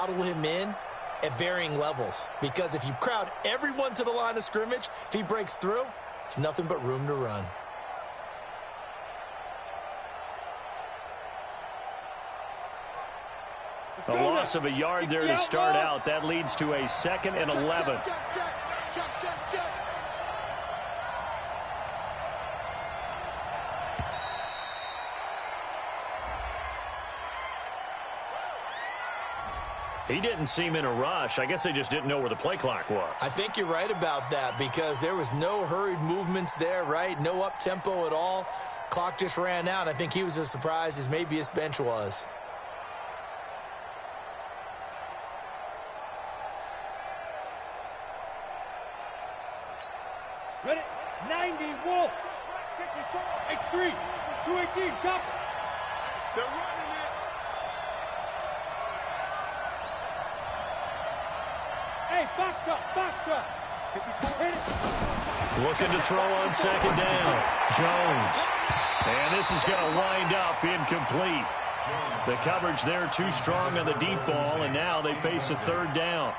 bottle him in at varying levels. Because if you crowd everyone to the line of scrimmage, if he breaks through, there's nothing but room to run. A loss of a yard there to start out. That leads to a 2nd and 11. He didn't seem in a rush. I guess they just didn't know where the play clock was. I think you're right about that because there was no hurried movements there, right? No up-tempo at all. Clock just ran out. I think he was as surprised as maybe his bench was. Ready? 90, Wolf. 54, X3, 218, chopper. They're running it. Hey, Foxtrot. Hit it. Looking to throw on 2nd down. Jones. And this is going to wind up incomplete. The coverage there too strong on the deep ball, and now they face a 3rd down.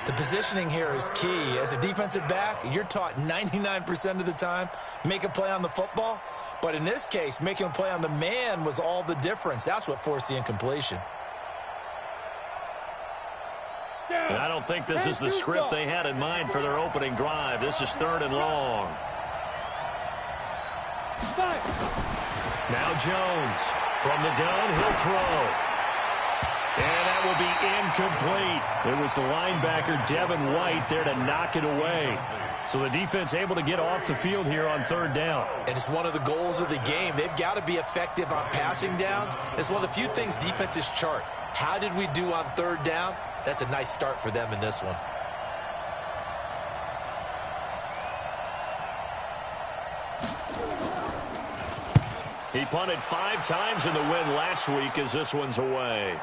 The positioning here is key. As a defensive back, you're taught 99% of the time, make a play on the football. But in this case, making a play on the man was all the difference. That's what forced the incompletion. And I don't think this is the script they had in mind for their opening drive. This is 3rd and long. Now Jones. From the gun, he'll throw. And that will be incomplete. It was the linebacker, Devin White, there to knock it away. So the defense able to get off the field here on 3rd down. And it's one of the goals of the game. They've got to be effective on passing downs. It's one of the few things defenses chart. How did we do on 3rd down? That's a nice start for them in this one. He punted 5 times in the win last week as this one's away.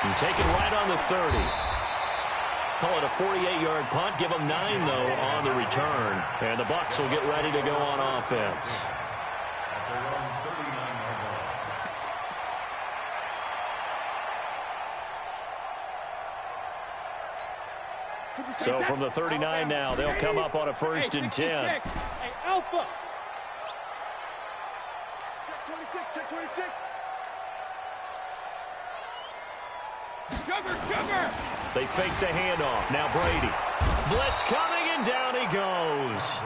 And taken right on the 30. Call it a 48-yard punt. Give them 9, though, on the return. And the Bucs will get ready to go on offense. So from the 39 now, they'll come up on a 1st and 10. Hey, Alpha. Check 26. Cover. They fake the handoff. Now Brady. Blitz coming, and down he goes.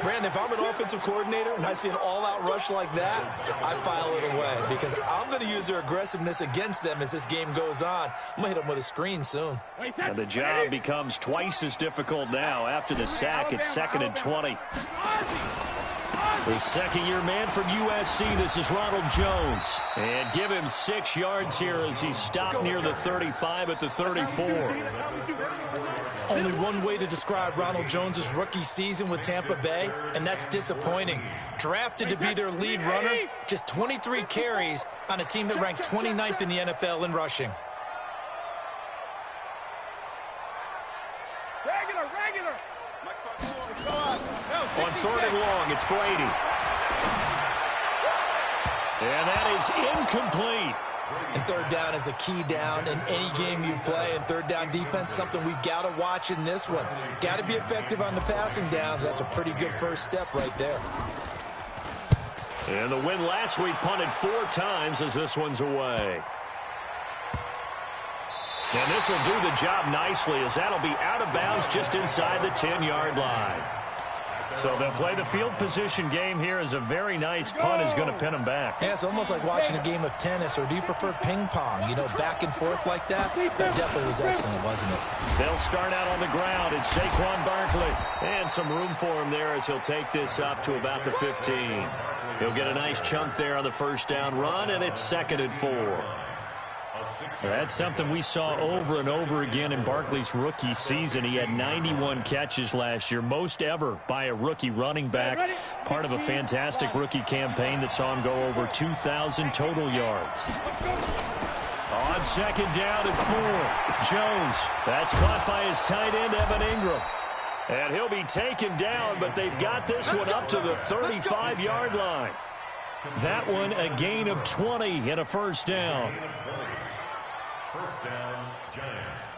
Brandon, if I'm an offensive coordinator and I see an all-out rush like that, I file it away because I'm going to use their aggressiveness against them as this game goes on. I'm going to hit them with a screen soon. And the job becomes twice as difficult now after the sack. It's 2nd and 20. The 2nd-year man from USC, this is Ronald Jones. And give him 6 yards here as he stopped near the 35 at the 34. Only one way to describe Ronald Jones' rookie season with Tampa Bay, and that's disappointing. Drafted to be their lead runner, just 23 carries on a team that ranked 29th in the NFL in rushing. Regular. On 3rd and long, it's Brady. And that is incomplete. And 3rd down is a key down in any game you play. And 3rd down defense, something we've got to watch in this one. Got to be effective on the passing downs. That's a pretty good first step right there. And the win last week punted 4 times as this one's away. And this will do the job nicely as that'll be out of bounds just inside the 10-yard line. So they'll play the field position game here as a very nice punt is going to pin them back. Yeah, it's almost like watching a game of tennis, or do you prefer ping pong? You know, back and forth like that? That definitely was excellent, wasn't it? They'll start out on the ground. It's Saquon Barkley. And some room for him there as he'll take this up to about the 15. He'll get a nice chunk there on the 1st down run, and it's 2nd and 4. That's something we saw over and over again in Barkley's rookie season. He had 91 catches last year, most ever by a rookie running back, part of a fantastic rookie campaign that saw him go over 2,000 total yards. On 2nd down and 4, Jones. That's caught by his tight end, Evan Ingram. And he'll be taken down, but they've got this one up to the 35-yard line. That one a gain of 20 and a 1st down. First down, Giants.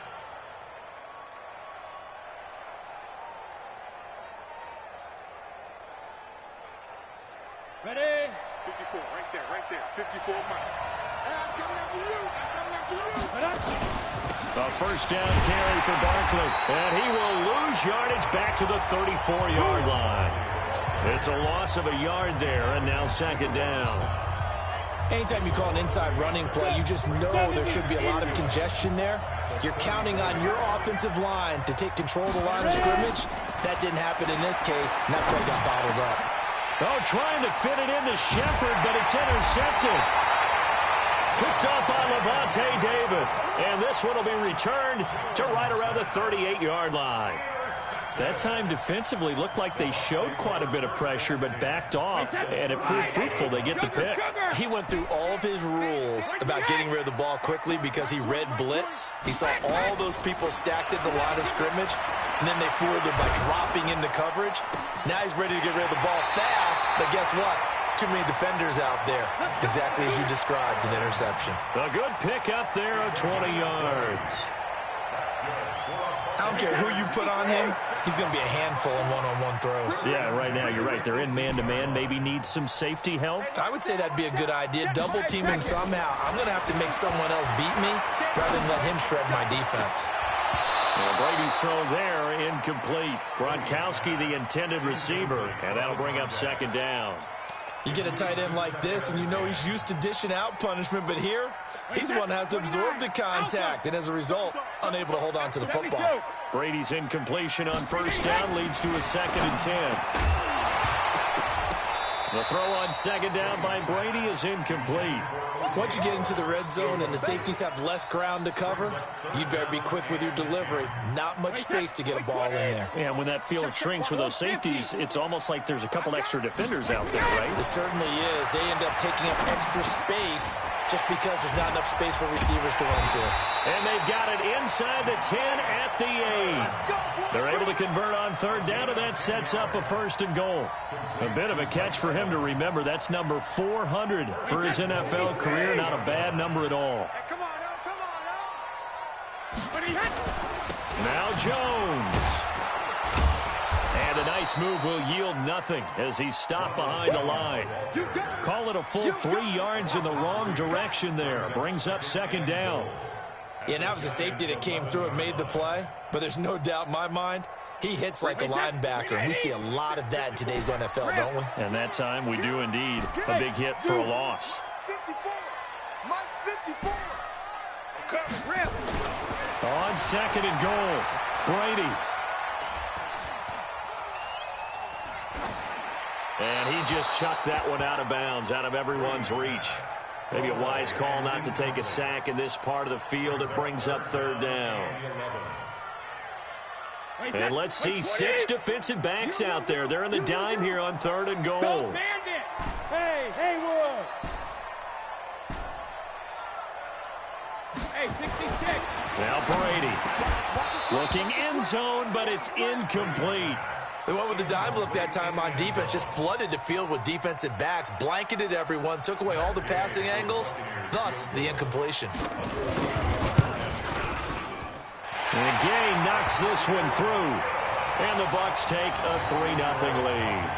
Ready? 54, right there, 54 miles. Hey, I'm coming after you. A first down carry for Barkley, and he will lose yardage back to the 34-yard line. It's a loss of a yard there, and now second down. Anytime you call an inside running play, you just know there should be a lot of congestion there. You're counting on your offensive line to take control of the line of scrimmage. That didn't happen in this case, and that play got bottled up. Oh, trying to fit it into Shepard, but it's intercepted. Picked up by Levante David. And this one will be returned to right around the 38-yard line. That time defensively looked like they showed quite a bit of pressure but backed off, and it proved fruitful. They get the pick. He went through all of his rules about getting rid of the ball quickly because he read blitz. He saw all those people stacked at the line of scrimmage, and then they fooled him by dropping into coverage. Now he's ready to get rid of the ball fast, but guess what? Too many defenders out there. Exactly as you described, an interception. A good pick up there of 20 yards. I don't care who you put on him, he's going to be a handful in one-on-one throws. Yeah, right now, you're right. They're in man-to-man, maybe need some safety help. I would say that'd be a good idea. Double team him somehow. I'm going to have to make someone else beat me rather than let him shred my defense. Well, Brady's throw there, incomplete. Gronkowski, the intended receiver, and that'll bring up second down. You get a tight end like this, and you know he's used to dishing out punishment, but here, he's the one that has to absorb the contact, and as a result, unable to hold on to the football. Brady's incompletion on first down leads to a 2nd and 10. The throw on second down by Brady is incomplete. Once you get into the red zone and the safeties have less ground to cover, you'd better be quick with your delivery. Not much space to get a ball in there. Yeah, when that field shrinks with those safeties, it's almost like there's a couple extra defenders out there, right? It certainly is. They end up taking up extra space just because there's not enough space for receivers to run through. And they've got it inside the 10 at the 8. They're able to convert on third down, and that sets up a 1st and goal. A bit of a catch for him to remember. That's number 400 for his NFL career. Not a bad number at all. Hey, come on now. Now Jones. And a nice move will yield nothing as he's stopped behind the line. Call it a full 3 yards in the wrong direction there. Brings up second down. Yeah, and that was a safety that came through and made the play, but there's no doubt in my mind he hits like a linebacker. And we see a lot of that in today's NFL, don't we? And that time we do indeed. A big hit for a loss. 54. Mike 54. On second and goal, Brady. And he just chucked that one out of bounds, out of everyone's reach. Maybe a wise call not to take a sack in this part of the field. It brings up third down. And let's see 6 defensive backs out there. They're in the dime here on 3rd and goal. Hey, Haywood. Hey, 66. Now Brady. Looking end zone, but it's incomplete. They went with the dime look that time on defense, just flooded the field with defensive backs, blanketed everyone, took away all the passing angles, thus the incompletion. And Gay knocks this one through. And the Bucs take a 3-0 lead.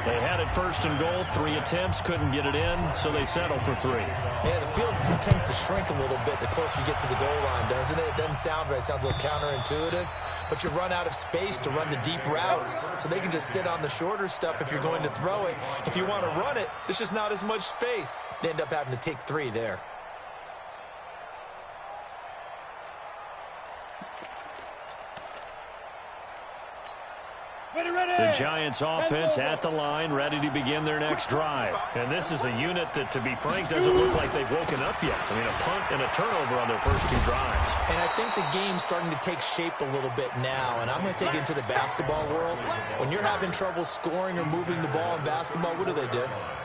They had it 1st and goal, 3 attempts, couldn't get it in, so they settle for 3. Yeah, the field tends to shrink a little bit the closer you get to the goal line, doesn't it? It doesn't sound right. It sounds a little counterintuitive. But you run out of space to run the deep routes, so they can just sit on the shorter stuff if you're going to throw it. If you want to run it, there's just not as much space. They end up having to take 3 there. The Giants offense at the line, ready to begin their next drive. And this is a unit that, to be frank, doesn't look like they've woken up yet. I mean, a punt and a turnover on their first 2 drives. And I think the game's starting to take shape a little bit now, and I'm going to take it into the basketball world. When you're having trouble scoring or moving the ball in basketball, what do?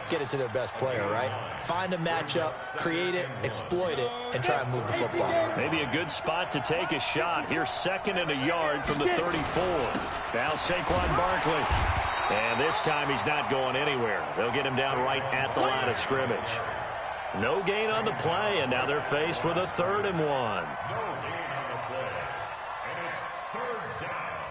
Get it to their best player, right? Find a matchup, create it, exploit it, and try and move the football. Maybe a good spot to take a shot. Here's 2nd and a yard from the 34. Now Saquon Barkley. And this time he's not going anywhere. They'll get him down right at the line of scrimmage. No gain on the play, and now they're faced with a 3rd and 1. No gain on the play. And it's 3rd down.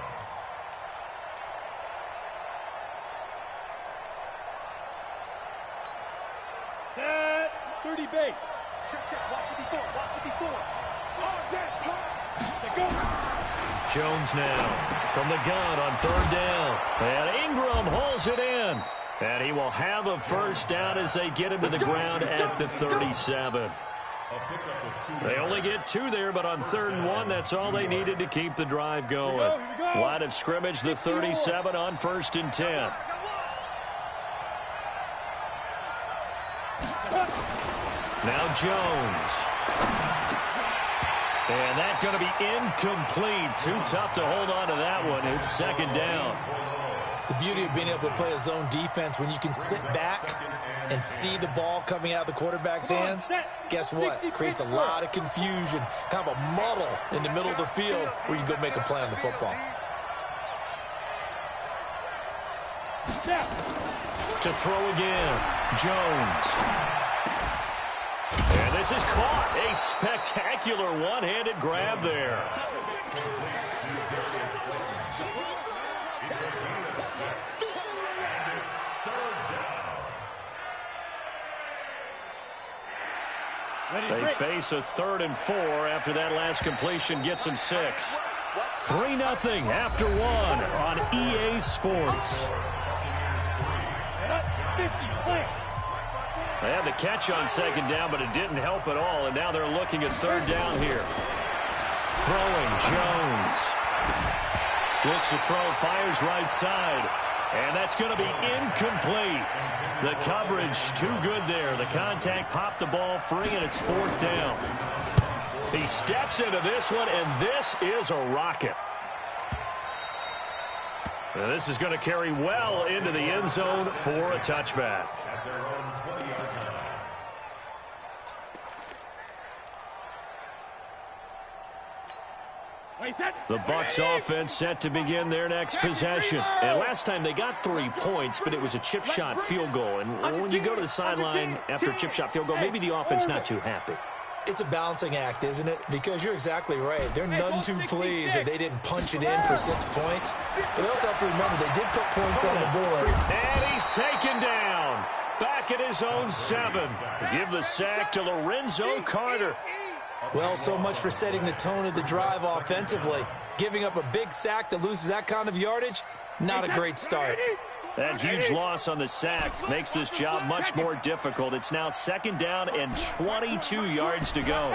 Set. 30 base. Check. Watch what he's doing. Watch what he's doing. Oh, yeah, pop. They go. Jones now from the gun on 3rd down. And Ingram hauls it in. And he will have a 1st down as they get him to the ground at the 37. They only get 2 there, but on 3rd and 1, that's all they needed to keep the drive going. Here we go. Line of scrimmage, the 37 on 1st and 10. Now Jones. And that's going to be incomplete. Too tough to hold on to that one. It's 2nd down. The beauty of being able to play a zone defense, when you can sit back and see the ball coming out of the quarterback's hands, guess what? It creates a lot of confusion, kind of a muddle in the middle of the field where you can go make a play on the football. To throw again, Jones. And this is caught. A spectacular one-handed grab there. They face a 3rd and 4 after that last completion gets them 6. 3-0 after 1 on EA Sports. They had the catch on 2nd down, but it didn't help at all, and now they're looking at 3rd down here. Throwing, Jones. Looks to throw, fires right side. And that's going to be incomplete. The coverage too good there. The contact popped the ball free, and it's 4th down. He steps into this one, and this is a rocket. And this is going to carry well into the end zone for a touchback. The Bucs offense set to begin their next possession. And last time they got 3 points, but it was a chip shot field goal. And when you go to the sideline after a chip shot field goal, maybe the offense not too happy. It's a balancing act, isn't it? Because you're exactly right. They're none too pleased that they didn't punch it in for 6 points. But they also have to remember they did put points on the board. And he's taken down. Back at his own 7. Give the sack to Lorenzo Carter. Well, so much for setting the tone of the drive offensively. Giving up a big sack that loses that kind of yardage, not a great start. That huge loss on the sack makes this job much more difficult. It's now 2nd down and 22 yards to go.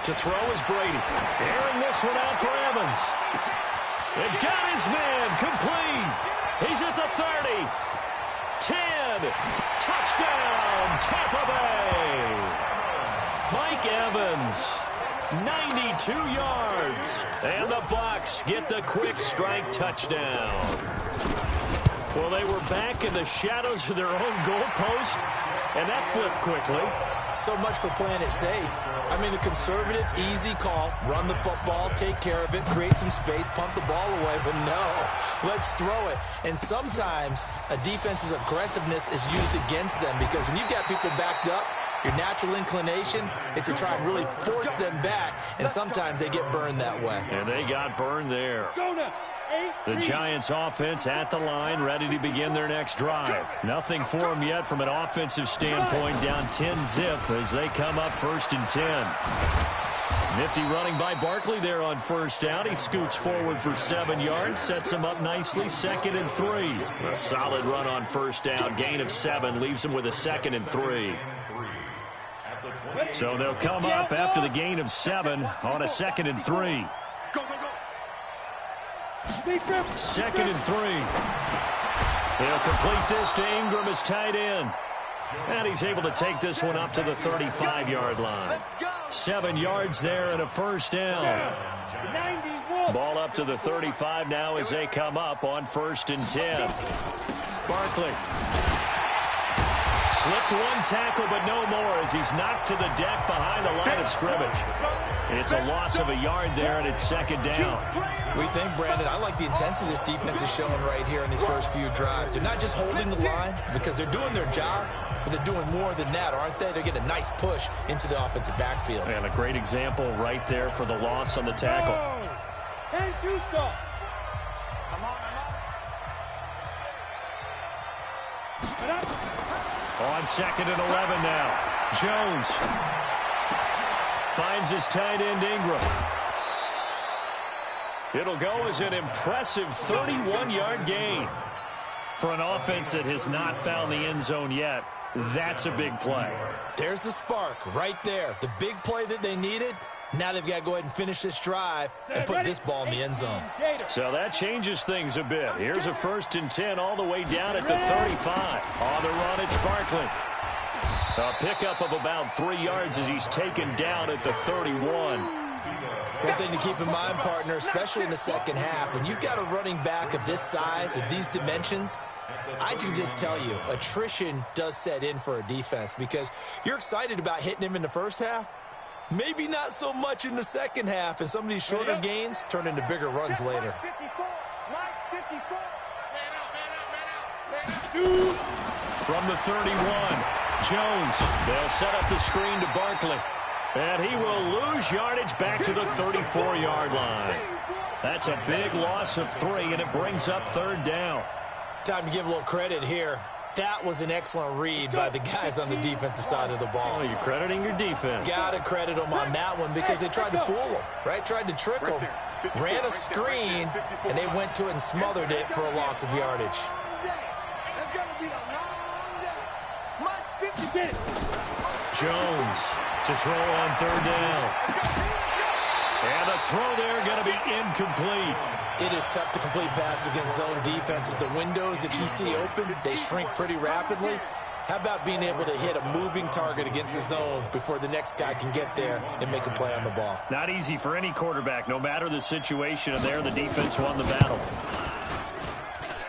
To throw is Brady. Airing this one out for Evans. And got his man complete. He's at the 30. 10. Touchdown, Tampa Bay. Mike Evans, 92 yards. And the Bucs get the quick strike touchdown. Well, they were back in the shadows of their own goalpost, and that flipped quickly. So much for playing it safe. I mean, a conservative, easy call. Run the football, take care of it, create some space, pump the ball away. But no, let's throw it. And sometimes a defense's aggressiveness is used against them because when you've got people backed up, your natural inclination is to try and really force them back. And sometimes they get burned that way. And they got burned there. The Giants offense at the line, ready to begin their next drive. Nothing for them yet from an offensive standpoint, down 10-zip as they come up 1st and 10. Nifty running by Barkley there on 1st down. He scoots forward for 7 yards, sets him up nicely, 2nd and 3. A solid run on 1st down, gain of 7, leaves him with a 2nd and 3. So they'll come up after the gain of 7 on a 2nd and 3. 2nd and 3. He'll complete this to Ingram as tight end. And he's able to take this one up to the 35-yard line. 7 yards there and a 1st down. Ball up to the 35 now as they come up on 1st and 10. Barkley. Slipped one tackle, but no more as he's knocked to the deck behind the line of scrimmage. It's a loss of a yard there, and it's second down. We think, Brandon, I like the intensity this defense is showing right here in these first few drives. They're not just holding the line because they're doing their job, but they're doing more than that, aren't they? They're getting a nice push into the offensive backfield. And a great example right there for the loss on the tackle. And two stop. On 2nd and 11 now. Jones finds his tight end Ingram. It'll go as an impressive 31-yard gain. For an offense that has not found the end zone yet, that's a big play. There's the spark right there. The big play that they needed. Now they've got to go ahead and finish this drive and put this ball in the end zone. So that changes things a bit. Here's a 1st and 10 all the way down at the 35. On the run, it's Barkley. A pickup of about 3 yards as he's taken down at the 31. One thing to keep in mind, partner, especially in the second half, when you've got a running back of this size, of these dimensions, I can just tell you, attrition does set in for a defense because you're excited about hitting him in the first half. Maybe not so much in the second half, and some of these shorter gains turn into bigger runs later. From the 31, Jones. They'll set up the screen to Barkley. And he will lose yardage back to the 34-yard line. That's a big loss of 3, and it brings up 3rd down. Time to give a little credit here. That was an excellent read by the guys on the defensive side of the ball. Oh, you're crediting your defense. Got to credit them on that one because they tried to fool them, right? Tried to trick them, ran a screen, and they went to it and smothered it for a loss of yardage. Jones to throw on 3rd down. And the throw there going to be incomplete. It is tough to complete passes against zone defenses. The windows that you see open, they shrink pretty rapidly. How about being able to hit a moving target against a zone before the next guy can get there and make a play on the ball? Not easy for any quarterback, no matter the situation, and there the defense won the battle.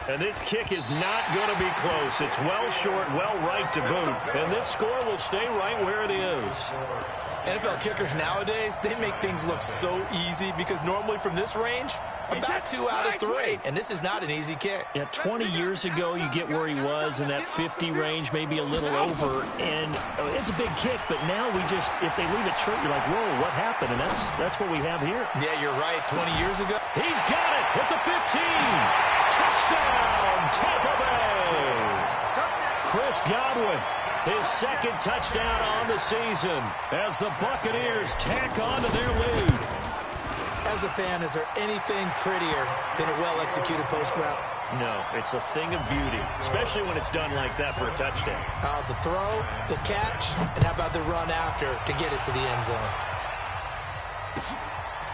And this kick is not going to be close. It's well short, well right to boot. And this score will stay right where it is. NFL kickers nowadays, they make things look so easy because normally from this range, about 2 out of 3. And this is not an easy kick. Yeah, 20 years ago, you get where he was in that 50 range, maybe a little over. And it's a big kick, but now we just, if they leave it short, you're like, whoa, what happened? And that's what we have here. Yeah, you're right. 20 years ago. He's got it at the 15. Touchdown, Tampa Bay. Chris Godwin, his 2nd touchdown on the season as the Buccaneers tack on to their lead. As a fan, is there anything prettier than a well-executed post route? No, it's a thing of beauty, especially when it's done like that for a touchdown. The throw, the catch, and how about the run after to get it to the end zone?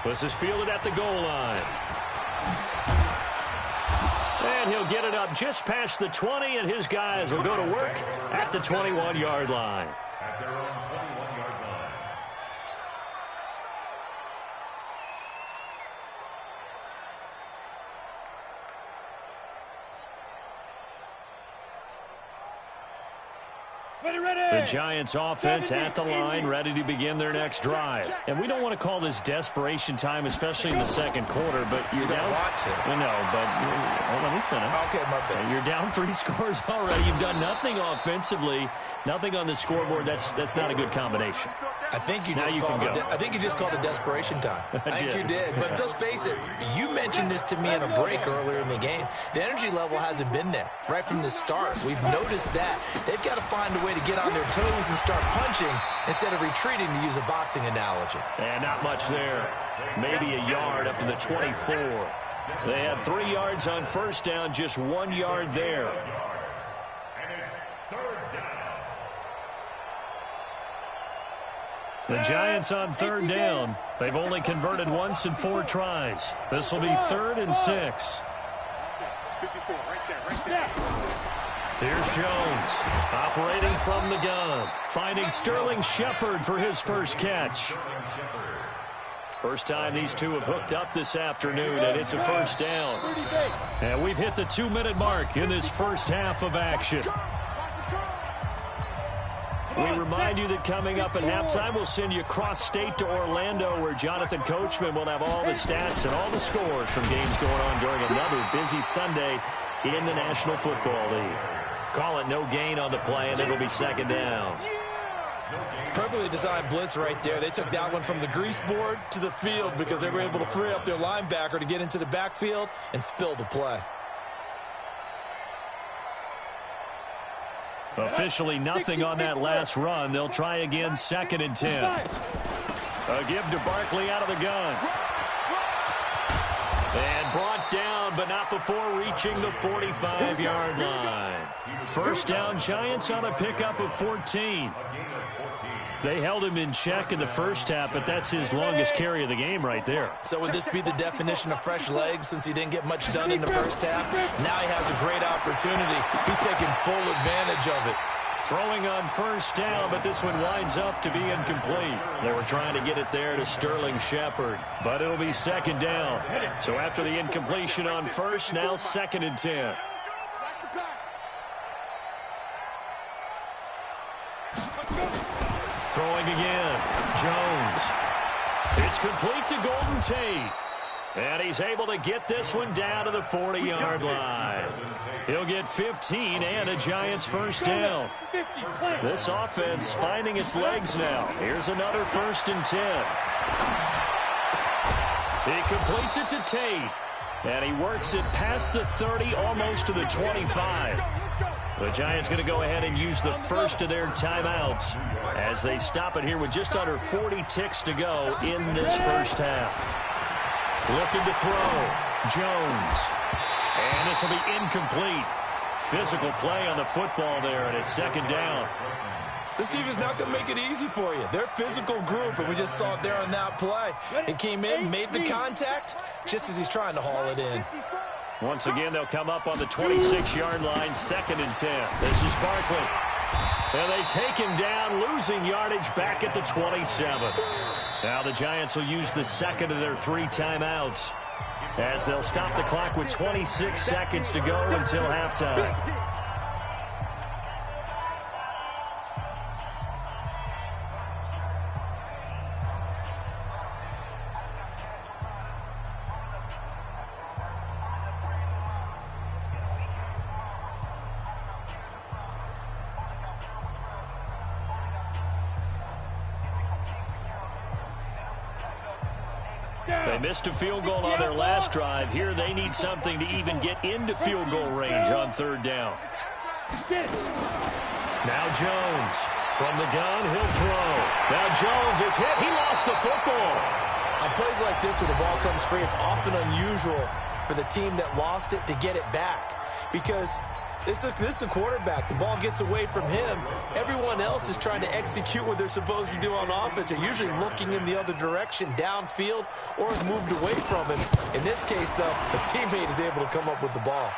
This is fielded at the goal line. And he'll get it up just past the 20, and his guys will go to work at the 21-yard line. At their own 21-yard line. The Giants offense at the line, ready to begin their next drive. And we don't want to call this desperation time, especially in the second quarter, but you're down. Want to. I know, but let me finish. Okay, my bad. You're down 3 scores already. You've done nothing offensively, nothing on the scoreboard. That's not a good combination. I think you Now just you called can it. go. I think you just called it desperation time. I think did. you did. But let's face it. You mentioned this to me in a break earlier in the game. The energy level hasn't been there right from the start. We've noticed that they've got to find a way to get on their toes and start punching instead of retreating, to use a boxing analogy. And not much there. Maybe a yard up to the 24. They had 3 yards on first down, just 1 yard there. And it's 3rd down. The Giants on 3rd down. They've only converted once in 4 tries. This will be 3rd and 6. 54, right there. Here's Jones, operating from the gun, finding Sterling Shepard for his first catch. First time these two have hooked up this afternoon, and it's a first down. And we've hit the 2-minute mark in this first half of action. We remind you that coming up at halftime, we'll send you cross-state to Orlando, where Jonathan Coachman will have all the stats and all the scores from games going on during another busy Sunday in the National Football League. Call it no gain on the play, and it'll be second down. Perfectly designed blitz right there. They took that one from the grease board to the field because they were able to free up their linebacker to get into the backfield and spill the play. Officially nothing on that last run. They'll try again, 2nd and 10. A give to Barkley out of the gun. And brought down, but not before reaching the 45-yard line. First down, Giants on a pickup of 14. They held him in check in the first half, but that's his longest carry of the game right there. So would this be the definition of fresh legs since he didn't get much done in the first half? Now he has a great opportunity. He's taking full advantage of it. Throwing on first down, but this one winds up to be incomplete. They were trying to get it there to Sterling Shepard, but it'll be 2nd down. So after the incompletion on first, now 2nd and 10. Throwing again, Jones. It's complete to Golden Tate. And he's able to get this one down to the 40-yard line. He'll get 15 and a Giants first down. This offense finding its legs now. Here's another 1st and 10. He completes it to Tate. And he works it past the 30, almost to the 25. The Giants going to go ahead and use the first of their timeouts as they stop it here with just under 40 ticks to go in this first half. Looking to throw. Jones. And this will be incomplete. Physical play on the football there, and it's 2nd down. This team is not going to make it easy for you. They're a physical group, and we just saw it there on that play. It came in, made the contact, just as he's trying to haul it in. Once again, they'll come up on the 26-yard line, 2nd and 10. This is Barkley. And they take him down, losing yardage back at the 27. Now the Giants will use the 2nd of their 3 timeouts as they'll stop the clock with 26 seconds to go until halftime. They missed a field goal on their last drive. Here they need something to even get into field goal range on 3rd down. Now Jones. From the gun, he'll throw. Now Jones is hit. He lost the football. On plays like this where the ball comes free, it's often unusual for the team that lost it to get it back. Because this is a quarterback. The ball gets away from him. Everyone else is trying to execute what they're supposed to do on offense. They're usually looking in the other direction, downfield, or have moved away from him. In this case, though, a teammate is able to come up with the ball.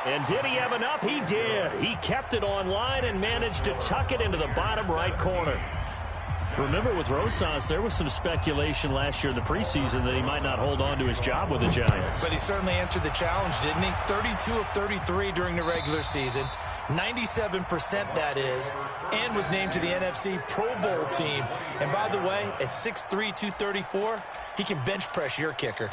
And did he have enough? He did. He kept it on line and managed to tuck it into the bottom right corner. Remember, with Rosas, there was some speculation last year in the preseason that he might not hold on to his job with the Giants. But he certainly answered the challenge, didn't he? 32 of 33 during the regular season, 97% that is, and was named to the NFC Pro Bowl team. And by the way, at 6'3", 234, he can bench press your kicker.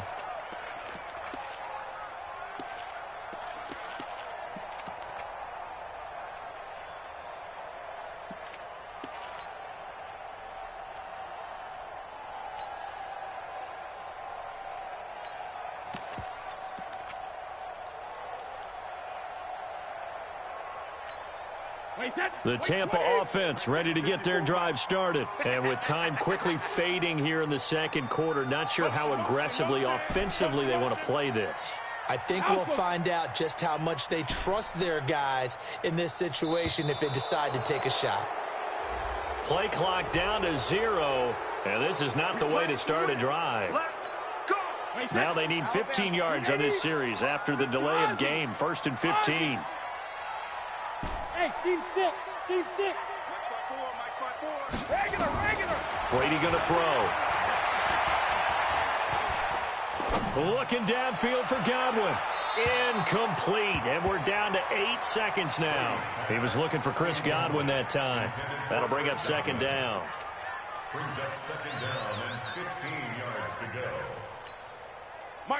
The Tampa offense ready to get their drive started. And with time quickly fading here in the 2nd quarter, not sure how aggressively, offensively they want to play this. I think we'll find out just how much they trust their guys in this situation if they decide to take a shot. Play clock down to 0, and this is not the way to start a drive. Now they need 15 yards on this series after the delay of game. 1st and 15. Hey, team 6. Team 6. Regular. Brady going to throw. Looking downfield for Godwin. Incomplete, and we're down to 8 seconds now. He was looking for Chris Godwin that time. That'll bring up second down. Brings up second down and 15 yards to go.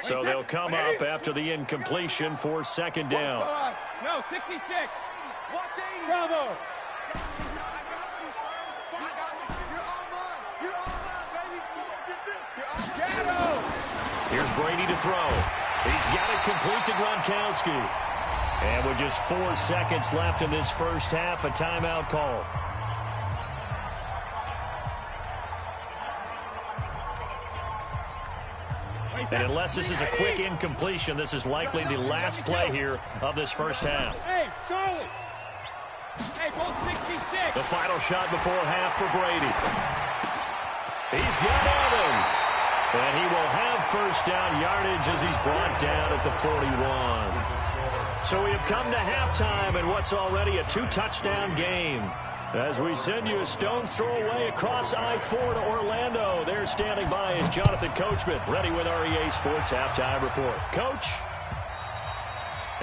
So they'll come up after the incompletion for second down. No, 66. Watch 80. Bravo. I got you, son. I got you. You're all mine. You're all mine, baby. Get this. You're all mine. Shadow. Here's Brady to throw. He's got it complete to Gronkowski. And with just 4 seconds left in this first half, a timeout call. And unless this is a quick incompletion, this is likely the last play here of this first half. Hey, Charlie. Hey, both 66. The final shot before half for Brady. He's got Evans. And he will have first down yardage as he's brought down at the 41. So we have come to halftime in what's already a 2-touchdown game. As we send you a stone's throw away across I-4 to Orlando. There standing by is Jonathan Coachman, ready with our EA Sports Halftime Report. Coach?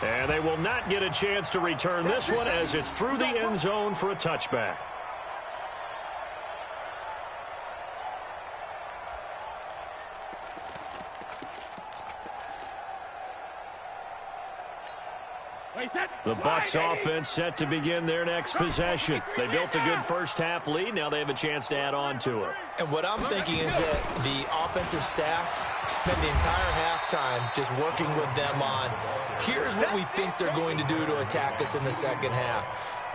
And they will not get a chance to return this one as it's through the end zone for a touchback. The Bucs offense set to begin their next possession. They built a good first half lead. Now they have a chance to add on to it. And what I'm thinking is that the offensive staff spend the entire halftime just working with them on, here's what we think they're going to do to attack us in the second half.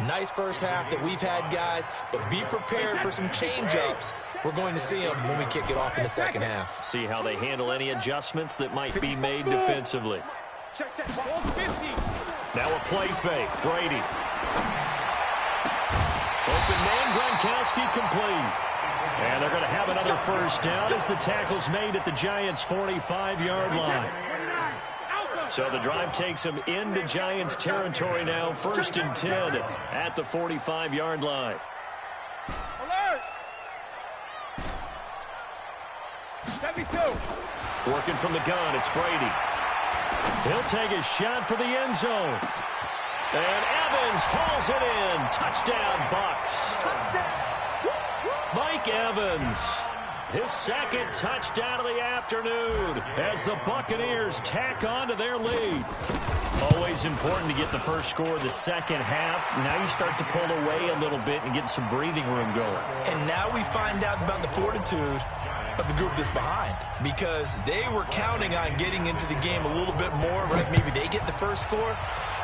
Nice first half that we've had, guys, but be prepared for some change-ups. We're going to see them when we kick it off in the second half. See how they handle any adjustments that might be made defensively. Check. 50. Now a play fake. Brady. Open man, Gronkowski complete. And they're going to have another first down as the tackle's made at the Giants' 45-yard line. So the drive takes them into Giants territory now. 1st and 10 at the 45-yard line. Alert. 72. Working from the gun, it's Brady. He'll take a shot for the end zone. And Evans hauls it in. Touchdown, Bucs. Mike Evans, his second touchdown of the afternoon as the Buccaneers tack on to their lead. Always important to get the first score of the second half. Now you start to pull away a little bit and get some breathing room going. And now we find out about the fortitude of the group that's behind, because they were counting on getting into the game a little bit more, right? Maybe they get the first score.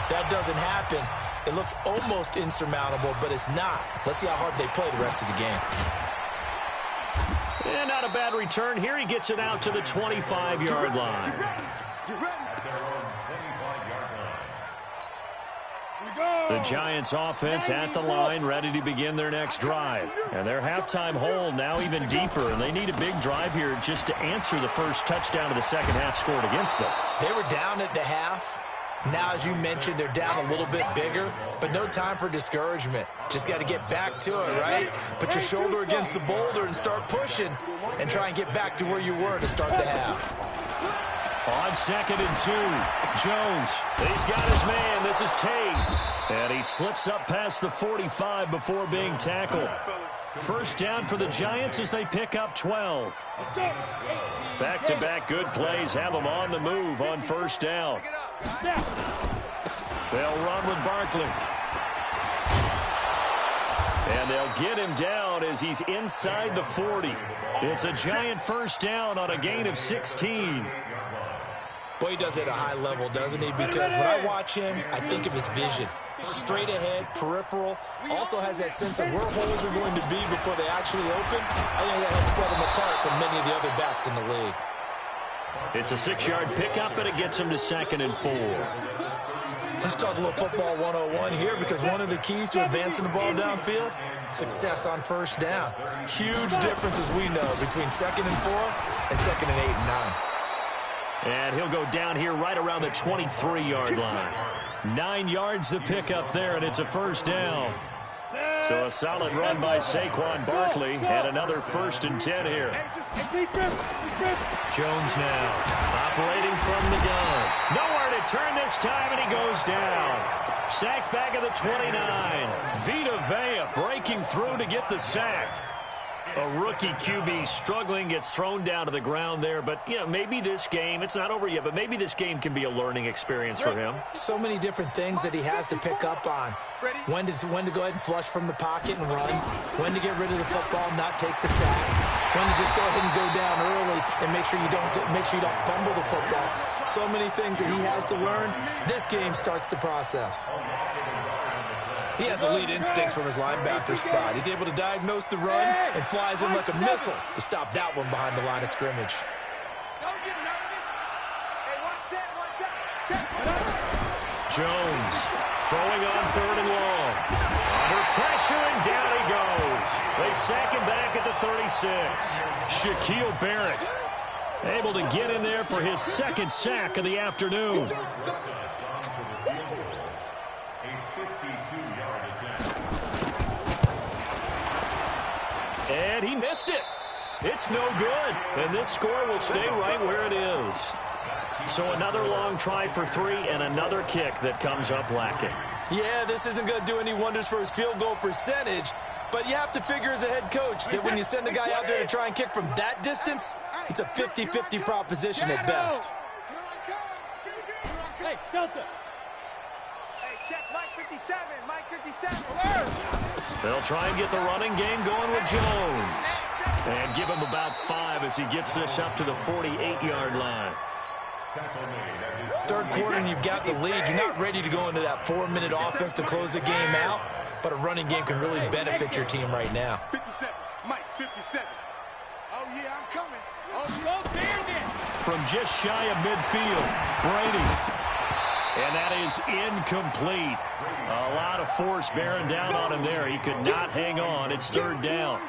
That doesn't happen. It looks almost insurmountable, but it's not. Let's see how hard they play the rest of the game. And not a bad return here. He gets it out to the 25-yard line. The Giants offense at the line, ready to begin their next drive. And their halftime hole now even deeper, and they need a big drive here just to answer the first touchdown of the second half scored against them. They were down at the half. Now, as you mentioned, they're down a little bit bigger, but no time for discouragement. Just got to get back to it, right? Put your shoulder against the boulder and start pushing and try and get back to where you were to start the half. On 2nd and 2, Jones, he's got his man. This is Tate. And he slips up past the 45 before being tackled. First down for the Giants as they pick up 12. Back-to-back good plays have them on the move on first down. They'll run with Barkley. And they'll get him down as he's inside the 40. It's a Giant first down on a gain of 16. Boy, he does it at a high level, doesn't he? Because when I watch him, I think of his vision. Straight ahead, peripheral. Also has that sense of where holes are going to be before they actually open. I think that helps set him apart from many of the other backs in the league. It's a 6-yard pickup, and it gets him to 2nd and 4. Let's talk a little football 101 here, because one of the keys to advancing the ball downfield, success on first down. Huge difference, as we know, between 2nd and 4 and 2nd and 8 and 9. And he'll go down here right around the 23-yard line. 9 yards to pick up there, and it's a first down. So a solid run by Saquon Barkley, and another 1st and 10 here. Jones now, operating from the gun. Nowhere to return this time, and he goes down. Sacked back at the 29. Vita Vea breaking through to get the sack. A rookie QB struggling, gets thrown down to the ground there. But, you know, maybe this game, it's not over yet, but maybe this game can be a learning experience for him. So many different things that he has to pick up on. When to go ahead and flush from the pocket and run. When to get rid of the football, not take the sack. When to just go ahead and go down early and make sure you don't fumble the football. So many things that he has to learn. This game starts the process. He has elite instincts from his linebacker spot. He's able to diagnose the run and flies in like a missile to stop that one behind the line of scrimmage. Don't get nervous. Hey, one set. Check. Jones throwing on 3rd and long. Under pressure, and down he goes. They sack him back at the 36. Shaquille Barrett able to get in there for his 2nd sack of the afternoon. And he missed it. It's no good. And this score will stay right where it is. So another long try for 3 and another kick that comes up lacking. Yeah, this isn't going to do any wonders for his field goal percentage, but you have to figure as a head coach that when you send a guy out there to try and kick from that distance, it's a 50-50 proposition at best. Hey, Delta. Hey, check Mike 57. Mike 57. They'll try and get the running game going with Jones. And give him about 5 as he gets this up to the 48-yard line. 3rd quarter and you've got the lead. You're not ready to go into that 4-minute offense to close the game out, but a running game can really benefit your team right now. 57. Mike 57. Oh, yeah, I'm coming. Oh, Go Bandit. From just shy of midfield, Brady. And that is incomplete. A lot of force bearing down on him there. He could not hang on. It's 3rd down.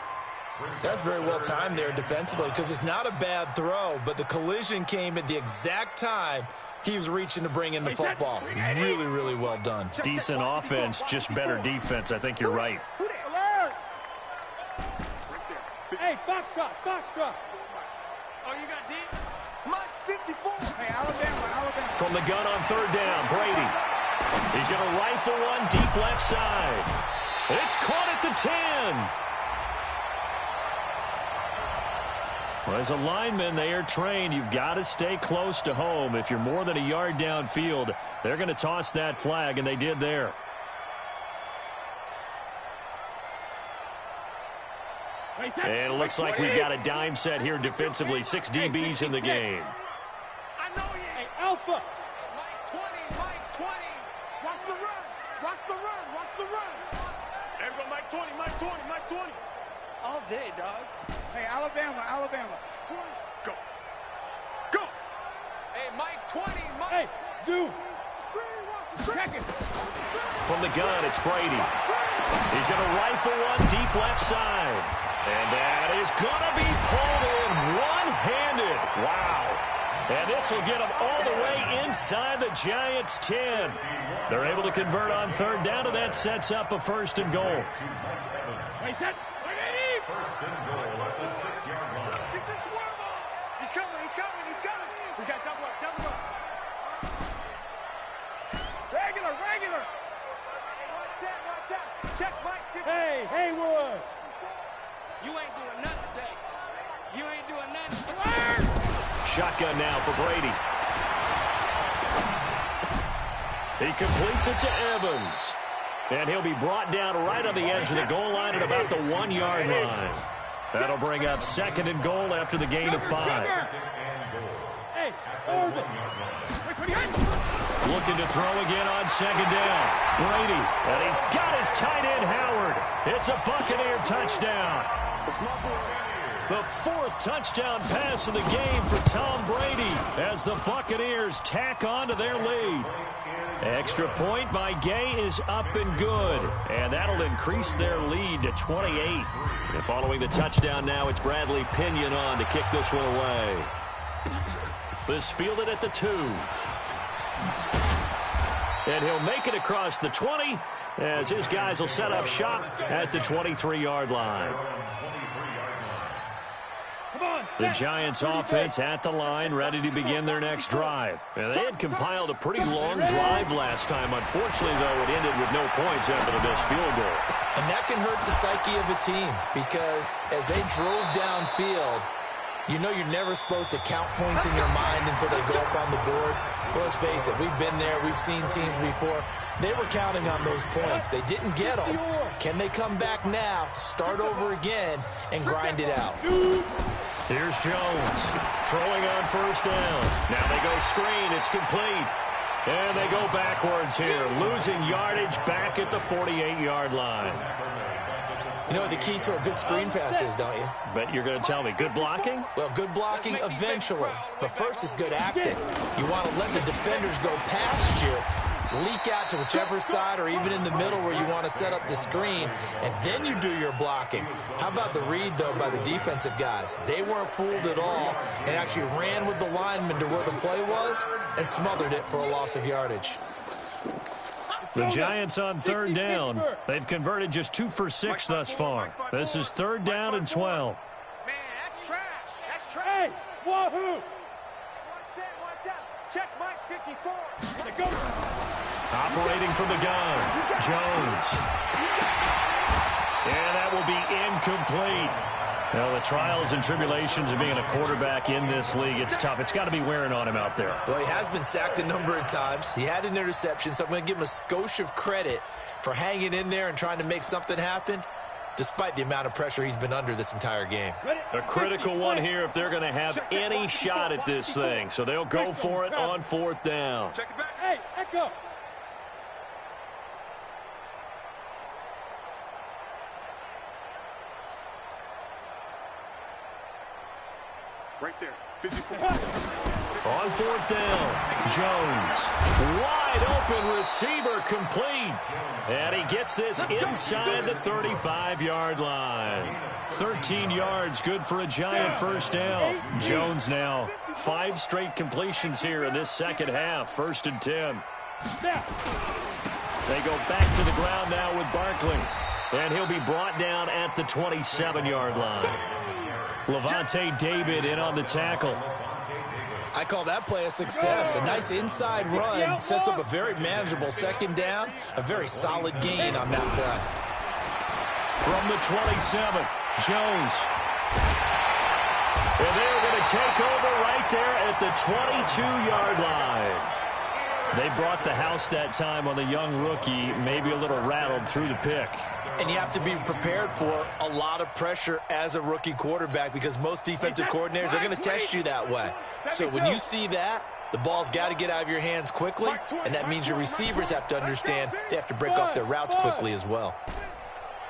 That's very well timed there defensively because it's not a bad throw, but the collision came at the exact time he was reaching to bring in the football. Really, really well done. Decent offense, just better defense. I think you're right. Alert. Hey, Foxtrot. Oh, you got deep? Mike's 54. Hey, Alabama. From the gun on 3rd down, Brady. He's going to rifle one deep left side. It's caught at the 10. Well, as a lineman, they are trained. You've got to stay close to home. If you're more than a yard downfield, they're going to toss that flag, and they did there. And it looks like we've got a dime set here defensively. 6 DBs in the game. I know you. Hey, Alpha. Mike 20. Watch the run. Everyone, Mike 20. All day, dog. Hey, Alabama. 20. Go. Hey, Mike 20. Hey, Zoo. Check it. From the gun, it's Brady. He's going to rifle one deep left side. And that is going to be pulled in one-handed. Wow. And this will get them all the way inside the Giants' 10. They're able to convert on 3rd down, and that sets up a 1st and goal. Hey, set. First and goal at the 6-yard line. Get this worm on. He's coming. We got double up. Regular. Hey, one set. Check Mike 50. Hey, Haywood. You ain't doing nothing today. Shotgun now for Brady. He completes it to Evans. And he'll be brought down right on the edge of the goal line at about the 1-yard line. That'll bring up 2nd and goal after the gain of 5. Hey, over. Looking to throw again on 2nd down. Brady, and he's got his tight end Howard. It's a Buccaneer touchdown. The 4th touchdown pass of the game for Tom Brady as the Buccaneers tack on to their lead. Extra point by Gay is up and good, and that'll increase their lead to 28. And following the touchdown now, it's Bradley Pinion on to kick this one away. This fielded at the 2. And he'll make it across the 20 as his guys will set up shop at the 23-yard line. The Giants offense at the line, ready to begin their next drive. And they had compiled a pretty long drive last time. Unfortunately, though, it ended with no points after the missed field goal. And that can hurt the psyche of a team because as they drove downfield, you know you're never supposed to count points in your mind until they go up on the board. Well, let's face it, we've been there. We've seen teams before. They were counting on those points. They didn't get them. Can they come back now, start over again, and grind it out? Here's Jones throwing on first down. Now they go screen. It's complete. And they go backwards here, losing yardage back at the 48-yard line. You know what the key to a good screen pass is, don't you? Bet you're going to tell me. Good blocking? Well, good blocking eventually. But first is good acting. You want to let the defenders go past you, leak out to whichever side or even in the middle where you want to set up the screen, and then you do your blocking. How about the read, though, by the defensive guys? They weren't fooled at all and actually ran with the lineman to where the play was and smothered it for a loss of yardage. The Giants on third down. They've converted just 2 for 6 thus far. This is third down and 12. Man, that's trash. That's trash. Hey, wahoo! One set. Check Mike 54. Let's go. Operating from the gun, Jones. And that will be incomplete. Well, the trials and tribulations of being a quarterback in this league, it's tough. It's got to be wearing on him out there. Well, he has been sacked a number of times. He had an interception, so I'm going to give him a skosh of credit for hanging in there and trying to make something happen, despite the amount of pressure he's been under this entire game. A critical one here if they're going to have any shot at this thing. So they'll go for it on fourth down. Check it back. Hey, echo. Right there. 54. On fourth down, Jones. Wide open receiver complete. And he gets this inside the 35-yard line. 13 yards, good for a Giant first down. Jones now 5 straight completions here in this second half. 1st and 10. They go back to the ground now with Barkley. And he'll be brought down at the 27-yard line. Levante David in on the tackle. I call that play a success. A nice inside run sets up a very manageable second down, a very solid gain on that play. From the 27, Jones. And they're going to take over right there at the 22-yard line. They brought the house that time on the young rookie, maybe a little rattled through the pick. And you have to be prepared for a lot of pressure as a rookie quarterback because most defensive coordinators are going to test you that way. So when you see that, the ball's got to get out of your hands quickly, and that means your receivers have to understand they have to break off their routes quickly as well.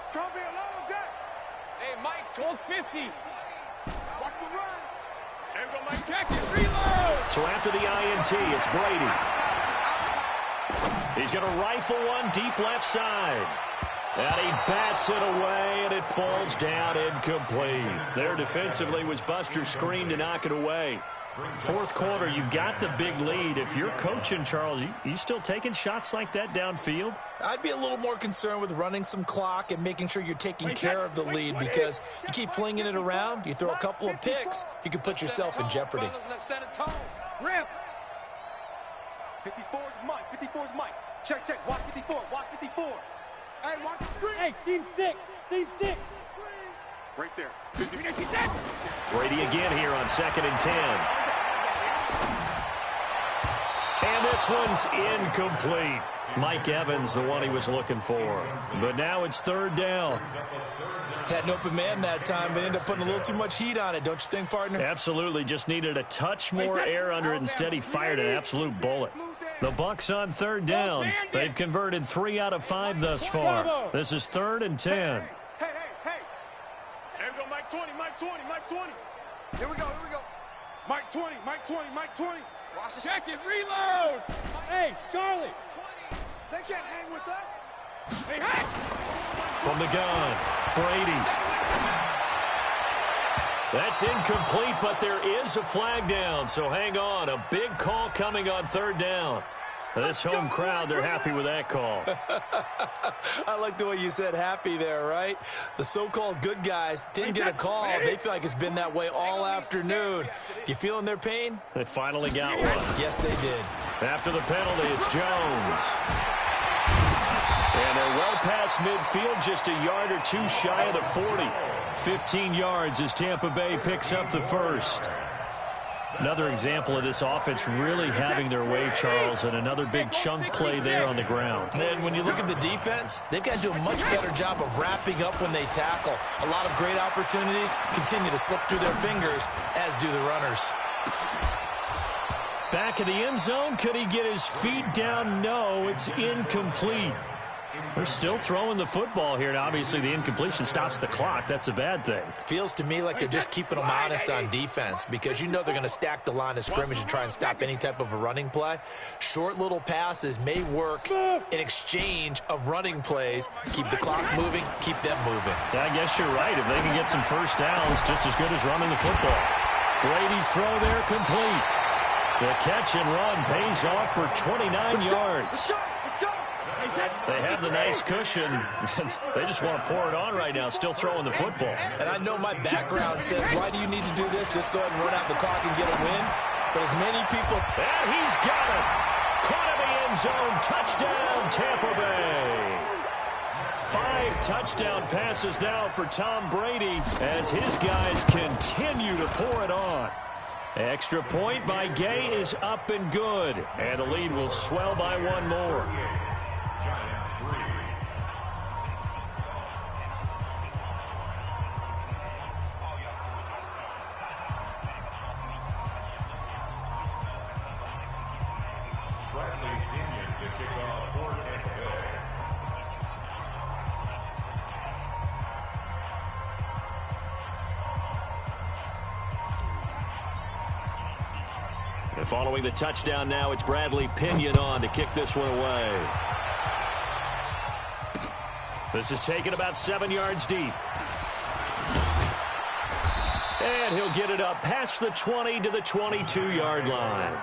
It's going to be a long day. Hey, Mike, 1250. watch the run. There we go, Mike. Check it. Reload. So after the INT, it's Brady. He's going to rifle one deep left side. And he bats it away, and it falls down incomplete. There defensively was Buster's screen to knock it away. Fourth quarter, you've got the big lead. If you're coaching, Charles, you still taking shots like that downfield? I'd be a little more concerned with running some clock and making sure you're taking care of the lead because you keep flinging it around, you throw a couple of picks, you can put yourself in jeopardy. Let's set a tone. Rip. 54 is Mike. 54 is Mike. Check. Watch 54. Watch 54. Hey, watch the screen. Hey, seam 6. Seam 6. Right there. Brady again here on 2nd and 10. And this one's incomplete. Mike Evans, the one he was looking for. But now it's 3rd down. Had an open man that time, but ended up putting a little too much heat on it, don't you think, partner? Absolutely. Just needed a touch more air under it. Instead, he fired an absolute bullet. The Bucs on 3rd down. They've converted 3 out of 5 thus far. This is 3rd and 10. Hey. There we go, Mike 20. Here we go. Mike 20. Watch the Check it. Reload. Hey, Charlie. They can't hang with us. Hey, hey. From the gun, Brady. That's incomplete, but there is a flag down, so hang on. A big call coming on 3rd down. This home crowd, they're happy with that call. I like the way you said happy there, right? The so-called good guys didn't get a call. They feel like it's been that way all afternoon. You feeling their pain? They finally got one. Yes, they did. After the penalty, it's Jones. And they're well past midfield, just a yard or two shy of the 40. 15 yards as Tampa Bay picks up the first. Another example of this offense really having their way, Charles, and another big chunk play there on the ground. And then when you look at the defense, they've got to do a much better job of wrapping up when they tackle. A lot of great opportunities continue to slip through their fingers, as do the runners. Back of the end zone, could he get his feet down? No, it's incomplete. They're still throwing the football here, and obviously the incompletion stops the clock. That's a bad thing. Feels to me like they're just keeping them honest on defense because you know they're going to stack the line of scrimmage and try and stop any type of a running play. Short little passes may work in exchange of running plays. Keep the clock moving, keep them moving. I guess you're right. If they can get some first downs, just as good as running the football. Brady's throw there complete. The catch and run pays off for 29 yards. They have the nice cushion. They just want to pour it on right now, still throwing the football. And I know my background says, why do you need to do this? Just go ahead and run out the clock and get a win. But as many people... And he's got it. Caught in the end zone. Touchdown, Tampa Bay. 5 touchdown passes now for Tom Brady as his guys continue to pour it on. Extra point by Gay is up and good. And the lead will swell by one more. And following the touchdown now, it's Bradley Pinion on to kick this one away. This is taken about 7 yards deep. And he'll get it up past the 20 to the 22-yard line.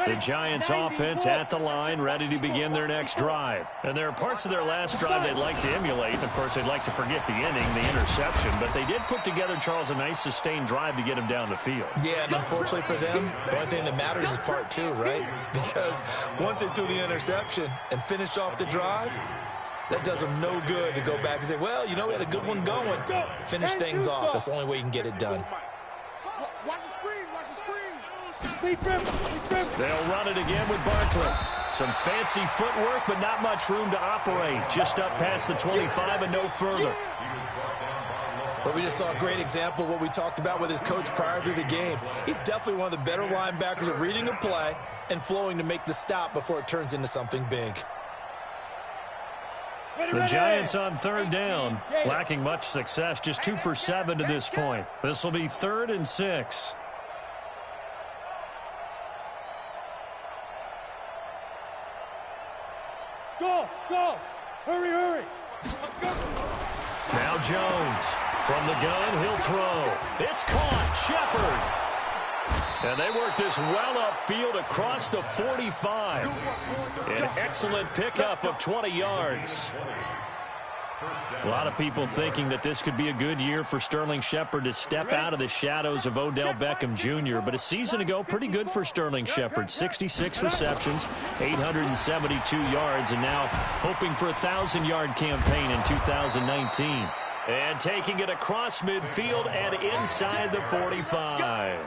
The Giants offense at the line, ready to begin their next drive. And there are parts of their last drive they'd like to emulate. Of course, they'd like to forget the inning, the interception. But they did put together, Charles, a nice sustained drive to get him down the field. Yeah, and unfortunately for them, the only thing that matters is part 2, right? Because once they threw the interception and finished off the drive, that does them no good to go back and say, well, you know, we had a good one going. Finish things off. That's the only way you can get it done. Watch the screen, watch the screen. They'll run it again with Barkley. Some fancy footwork, but not much room to operate. Just up past the 25 and no further. But we just saw a great example of what we talked about with his coach prior to the game. He's definitely one of the better linebackers at reading a play and flowing to make the stop before it turns into something big. The Giants on third down, lacking much success, just 2 for 7 to this point. This will be 3rd and 6. Go! Hurry! Now Jones. From the gun, he'll throw. It's caught. Shepard. And they work this well upfield across the 45. An excellent pickup of 20 yards. A lot of people thinking that this could be a good year for Sterling Shepard to step out of the shadows of Odell Beckham Jr. But a season ago, pretty good for Sterling Shepard. 66 receptions, 872 yards, and now hoping for a 1,000-yard campaign in 2019. And taking it across midfield and inside the 45.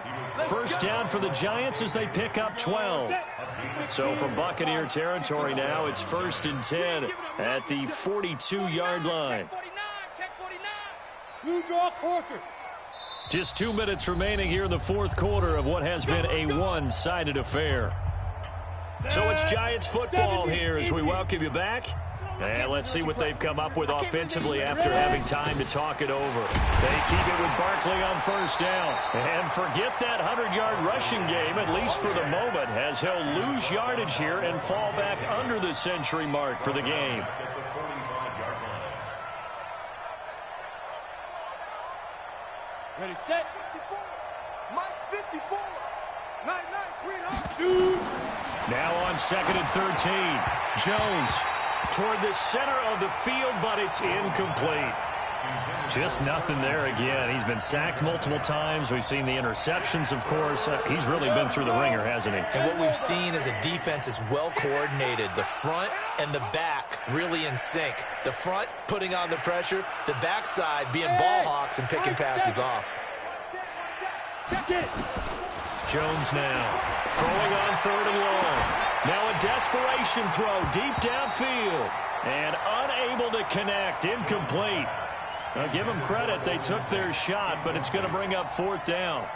First down for the Giants as they pick up 12. So from Buccaneer territory now, it's 1st and 10 at the 42-yard line. Blue draw Corkers. Just 2 minutes remaining here in the 4th quarter of what has been a one-sided affair. So it's Giants football here as we welcome you back. And let's see what they've come up with offensively after having time to talk it over. They keep it with Barkley on first down. And forget that 100-yard rushing game, at least for the moment, as he'll lose yardage here and fall back under the century mark for the game. Ready, set. 54. Mike 54. Night, night, sweetheart. Shoot. Now on 2nd and 13. Jones toward the center of the field, but it's incomplete. Just nothing there again. He's been sacked multiple times. We've seen the interceptions, of course. He's really been through the ringer, hasn't he? And what we've seen is a defense that's well coordinated. The front and the back really in sync. The front putting on the pressure. The backside being ball hawks and picking passes off. Check it. Jones now throwing on 3rd and long. Now a desperation throw deep downfield. And unable to connect. Incomplete. Now give them credit. They took their shot, but it's going to bring up 4th down.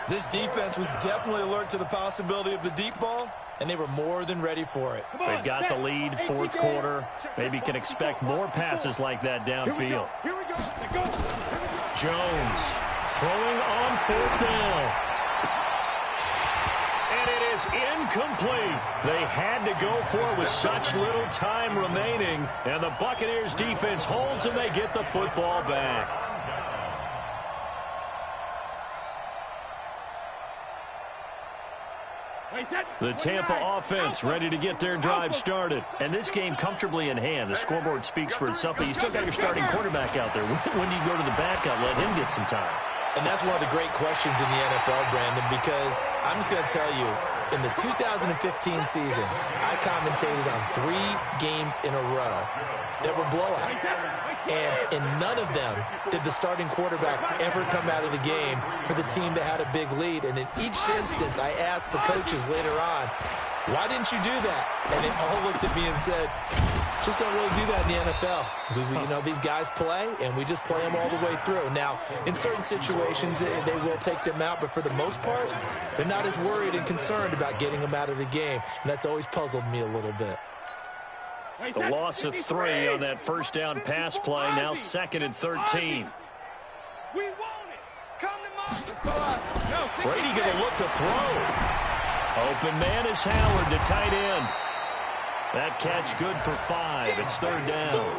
This defense was definitely alert to the possibility of the deep ball, and they were more than ready for it. They've got the lead, 4th quarter. Maybe can expect more passes like that downfield. Here we go. Let go. Jones throwing on 4th down. And it is incomplete. They had to go for it with such little time remaining. And the Buccaneers defense holds and they get the football back. The Tampa offense ready to get their drive started. And this game comfortably in hand. The scoreboard speaks for itself, but you still got your starting quarterback out there. When do you go to the backup, let him get some time? And that's one of the great questions in the NFL, Brandon, because I'm just going to tell you, in the 2015 season, I commentated on 3 games in a row that were blowouts. And in none of them did the starting quarterback ever come out of the game for the team that had a big lead. And in each instance, I asked the coaches later on, why didn't you do that? And they all looked at me and said, just don't really do that in the NFL. You know, these guys play, and we just play them all the way through. Now, in certain situations, they will take them out, but for the most part, they're not as worried and concerned about getting them out of the game, and that's always puzzled me a little bit. The loss of 3 on that first down pass play, now 2nd and 13. We want it. Come to Mark. Brady going to look to throw. Open man is Howard, the tight end. That catch good for 5. It's 3rd down.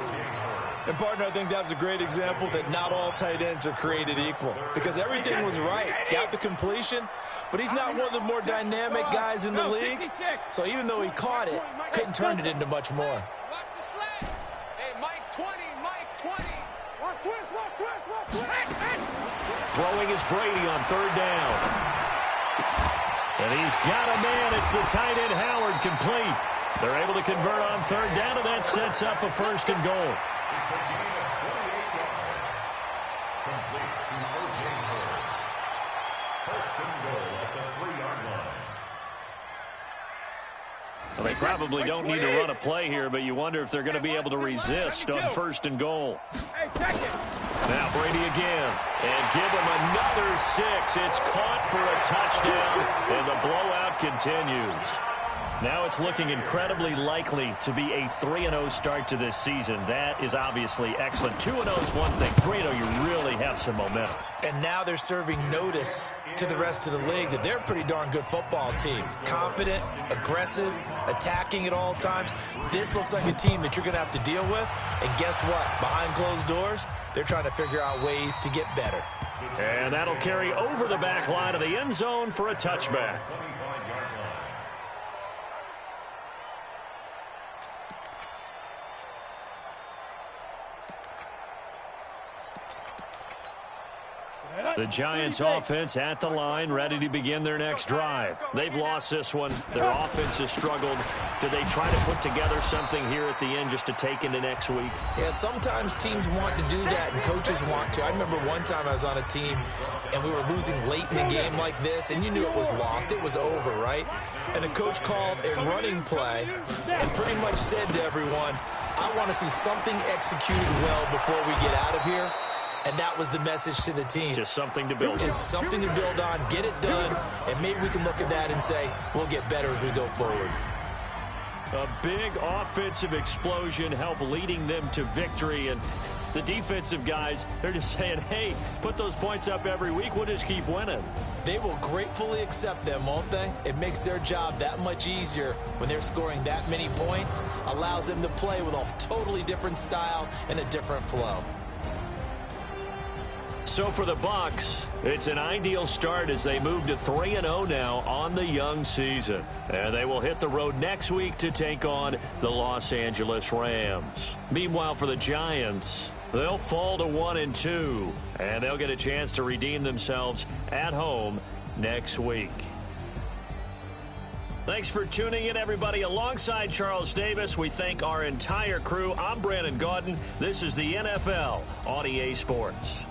And, partner, I think that was a great example that not all tight ends are created equal, because everything was right. Got the completion, but he's not one of the more dynamic guys in the league. So even though he caught it, couldn't turn it into much more. Watch the slide. Hey, Mike 20, Mike 20. Watch twist, watch twist, watch twist. Throwing is Brady on 3rd down. And he's got a man. It's the tight end Howard, complete. They're able to convert on 3rd down, and that sets up a 1st and goal. Well, they probably don't need to run a play here, but you wonder if they're going to be able to resist on 1st and goal. Now Brady again, and give him another 6. It's caught for a touchdown, and the blowout continues. Now it's looking incredibly likely to be a 3-0 start to this season. That is obviously excellent. 2-0 is one thing. 3-0, you really have some momentum. And now they're serving notice to the rest of the league that they're a pretty darn good football team. Confident, aggressive, attacking at all times. This looks like a team that you're going to have to deal with. And guess what? Behind closed doors, they're trying to figure out ways to get better. And that'll carry over the back line of the end zone for a touchback. The Giants offense at the line, ready to begin their next drive. They've lost this one. Their offense has struggled. Do they try to put together something here at the end just to take into next week? Yeah, sometimes teams want to do that and coaches want to. I remember one time I was on a team and we were losing late in the game like this, and you knew it was lost. It was over, right? And the coach called a running play and pretty much said to everyone, I want to see something executed well before we get out of here. And that was the message to the team. Just something to build on. Just something to build on, get it done, and maybe we can look at that and say, we'll get better as we go forward. A big offensive explosion helped leading them to victory. And the defensive guys, they're just saying, hey, put those points up every week. We'll just keep winning. They will gratefully accept them, won't they? It makes their job that much easier when they're scoring that many points. Allows them to play with a totally different style and a different flow. So for the Bucs, it's an ideal start as they move to 3-0 now on the young season. And they will hit the road next week to take on the Los Angeles Rams. Meanwhile, for the Giants, they'll fall to 1-2, and they'll get a chance to redeem themselves at home next week. Thanks for tuning in, everybody. Alongside Charles Davis, we thank our entire crew. I'm Brandon Gaudin. This is the NFL on EA Sports.